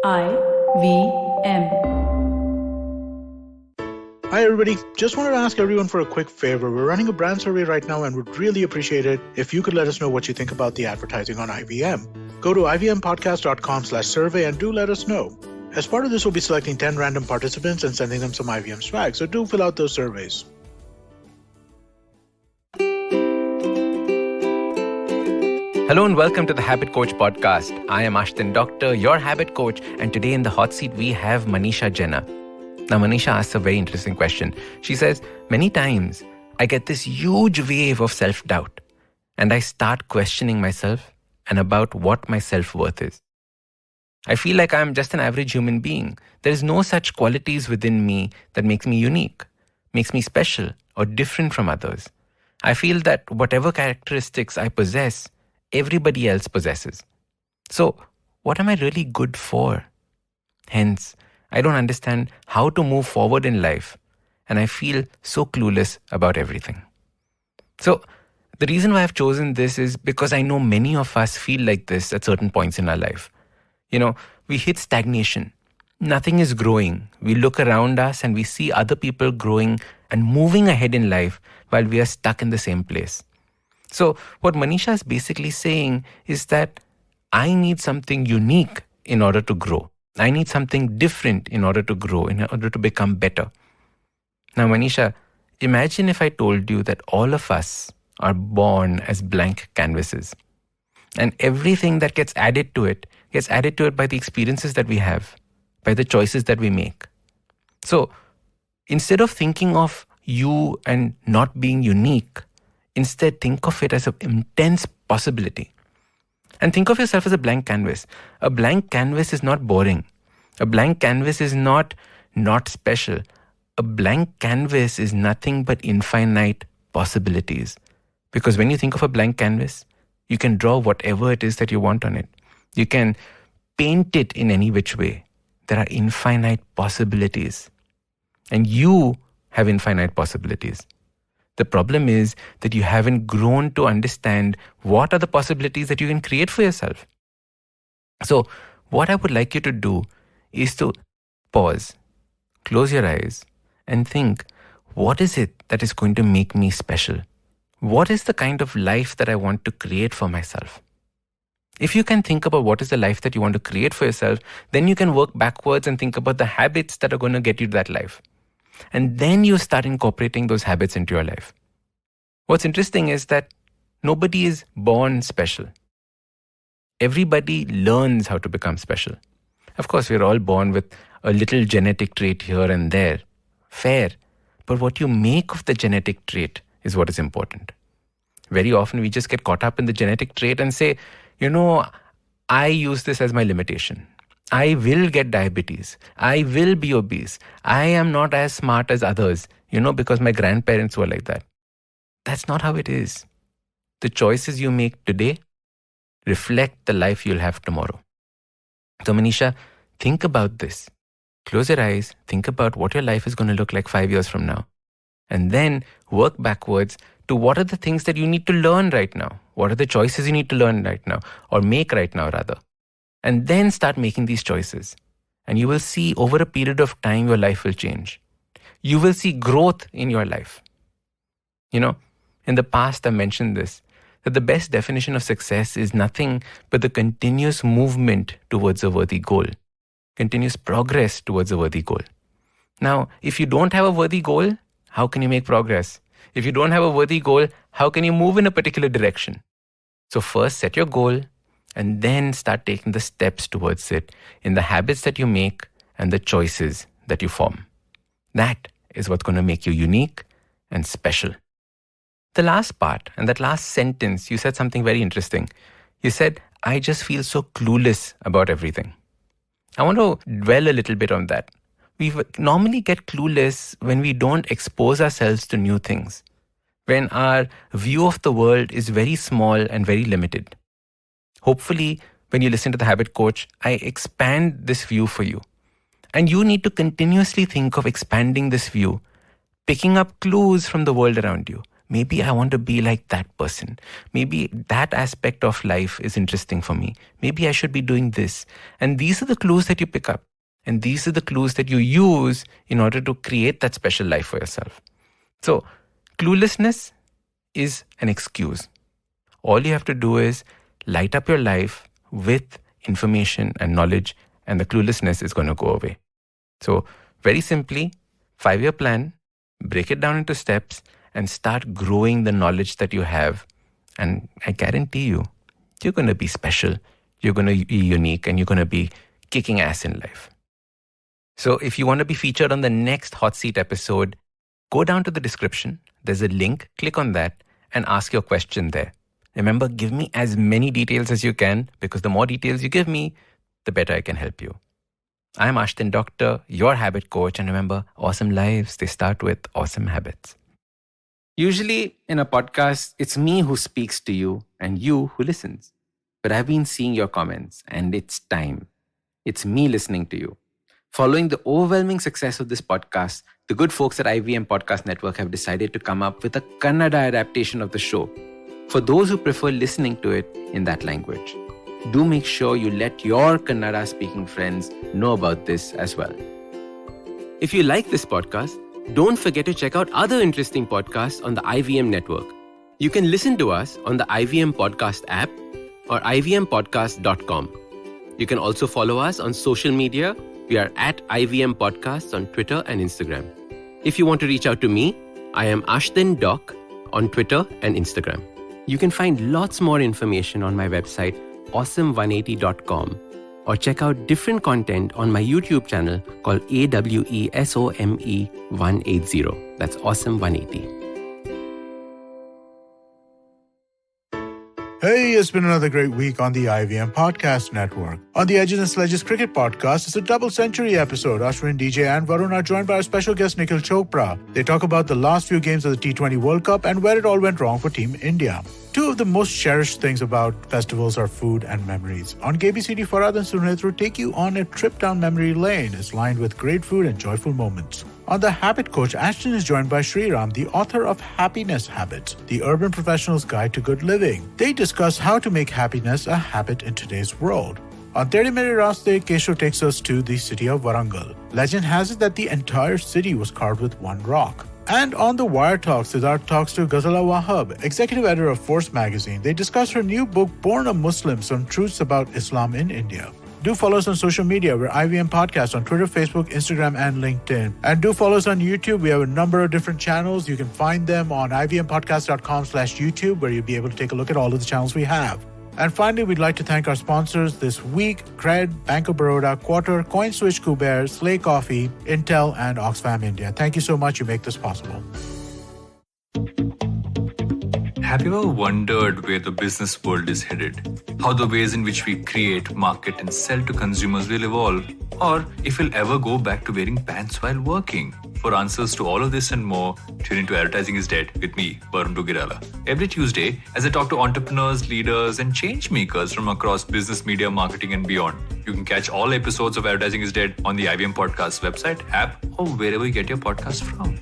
IVM. Hi, everybody. Just wanted to ask everyone for a quick favor. We're running a brand survey right now and would really appreciate it if you could let us know what you think about the advertising on IVM. Go to ivmpodcast.com/survey and do let us know. As part of this, we'll be selecting 10 random participants and sending them some IVM swag, so do fill out those surveys. Hello and welcome to the Habit Coach podcast. I am Ashdin Doctor, your habit coach, and today in the hot seat we have Manisha Jena. Now Manisha asks a very interesting question. She says, many times I get this huge wave of self-doubt and I start questioning myself and about what my self-worth is. I feel like I'm just an average human being. There is no such qualities within me that makes me unique, makes me special or different from others. I feel that whatever characteristics I possess, everybody else possesses. So, what am I really good for? Hence, I don't understand how to move forward in life, and I feel so clueless about everything. So, the reason why I've chosen this is because I know many of us feel like this at certain points in our life. You know, we hit stagnation. Nothing is growing. We look around us and we see other people growing and moving ahead in life while we are stuck in the same place. So what Manisha is basically saying is that I need something unique in order to grow. I need something different in order to grow, in order to become better. Now, Manisha, imagine if I told you that all of us are born as blank canvases. And everything that gets added to it by the experiences that we have, by the choices that we make. So instead of thinking of you and not being unique, instead, think of it as an intense possibility. And think of yourself as a blank canvas. A blank canvas is not boring. A blank canvas is not special. A blank canvas is nothing but infinite possibilities. Because when you think of a blank canvas, you can draw whatever it is that you want on it. You can paint it in any which way. There are infinite possibilities. And you have infinite possibilities. The problem is that you haven't grown to understand what are the possibilities that you can create for yourself. So what I would like you to do is to pause, close your eyes, and think, what is it that is going to make me special? What is the kind of life that I want to create for myself? If you can think about what is the life that you want to create for yourself, then you can work backwards and think about the habits that are going to get you to that life. And then you start incorporating those habits into your life. What's interesting is that nobody is born special. Everybody learns how to become special. Of course, we're all born with a little genetic trait here and there. Fair. But what you make of the genetic trait is what is important. Very often we just get caught up in the genetic trait and say, I use this as my limitation. I will get diabetes. I will be obese. I am not as smart as others, because my grandparents were like that. That's not how it is. The choices you make today reflect the life you'll have tomorrow. So Manisha, think about this. Close your eyes. Think about what your life is going to look like 5 years from now. And then work backwards to what are the things that you need to learn right now? What are the choices you need to learn right now? Or make right now, rather. And then start making these choices. And you will see over a period of time, your life will change. You will see growth in your life. In the past, I mentioned this, that the best definition of success is nothing but the continuous movement towards a worthy goal. Continuous progress towards a worthy goal. Now, if you don't have a worthy goal, how can you make progress? If you don't have a worthy goal, how can you move in a particular direction? So first, set your goal. And then start taking the steps towards it in the habits that you make and the choices that you form. That is what's going to make you unique and special. The last part and that last sentence, you said something very interesting. You said, I just feel so clueless about everything. I want to dwell a little bit on that. We normally get clueless when we don't expose ourselves to new things, when our view of the world is very small and very limited. Hopefully, when you listen to the Habit Coach, I expand this view for you. And you need to continuously think of expanding this view, picking up clues from the world around you, Maybe I want to be like that person. Maybe that aspect of life is interesting for me. Maybe I should be doing this. And these are the clues that you pick up. And these are the clues that you use in order to create that special life for yourself. So, cluelessness is an excuse. All you have to do is light up your life with information and knowledge, and the cluelessness is going to go away. So, very simply, 5-year plan, break it down into steps, and start growing the knowledge that you have. And I guarantee you, you're going to be special, you're going to be unique, and you're going to be kicking ass in life. So if you want to be featured on the next Hot Seat episode, go down to the description. There's a link. Click on that and ask your question there. Remember, give me as many details as you can, because the more details you give me, the better I can help you. I'm Ashdin Doctor, your habit coach. And remember, awesome lives, they start with awesome habits. Usually in a podcast, it's me who speaks to you and you who listens. But I've been seeing your comments, and it's time. It's me listening to you. Following the overwhelming success of this podcast, the good folks at IVM Podcast Network have decided to come up with a Kannada adaptation of the show for those who prefer listening to it in that language. Do make sure you let your Kannada speaking friends know about this as well. If you like this podcast, don't forget to check out other interesting podcasts on the IVM network. You can listen to us on the IVM Podcast app or ivmpodcast.com. You can also follow us on social media. We are at IVM Podcasts on Twitter and Instagram. If you want to reach out to me, I am Ashdin Doc on Twitter and Instagram. You can find lots more information on my website, awesome180.com, or check out different content on my YouTube channel called AWESOME 180. That's Awesome 180. Hey, it's been another great week on the IVM Podcast Network. On the Edges and Sledges Cricket Podcast, it's a double century episode. Ashwin, DJ, and Varun are joined by our special guest, Nikhil Chopra. They talk about the last few games of the T20 World Cup and where it all went wrong for Team India. Two of the most cherished things about festivals are food and memories. On KBCD, Farad and Sunitru take you on a trip down memory lane. It's lined with great food and joyful moments. On The Habit Coach, Ashdin is joined by Sriram, the author of Happiness Habits, the Urban Professional's Guide to Good Living. They discuss how to make happiness a habit in today's world. On 30 Minute Raste, Kesho takes us to the city of Warangal. Legend has it that the entire city was carved with one rock. And on The Wire Talks, Siddharth talks to Ghazala Wahab, executive editor of Force magazine. They discuss her new book, Born a Muslim, Some Truths About Islam in India. Do follow us on social media. We're IVM Podcast on Twitter, Facebook, Instagram, and LinkedIn. And do follow us on YouTube. We have a number of different channels. You can find them on ivmpodcast.com/YouTube, where you'll be able to take a look at all of the channels we have. And finally, we'd like to thank our sponsors this week: Cred, Bank of Baroda, Quarter, CoinSwitch, Kuber, Slay Coffee, Intel, and Oxfam India. Thank you so much. You make this possible. Have you ever wondered where the business world is headed? How the ways in which we create, market, and sell to consumers will evolve? Or if we'll ever go back to wearing pants while working? For answers to all of this and more, tune into Advertising is Dead with me, Varun Dugirala. Every Tuesday, as I talk to entrepreneurs, leaders, and change makers from across business, media, marketing, and beyond. You can catch all episodes of Advertising is Dead on the IVM Podcast website, app, or wherever you get your podcasts from.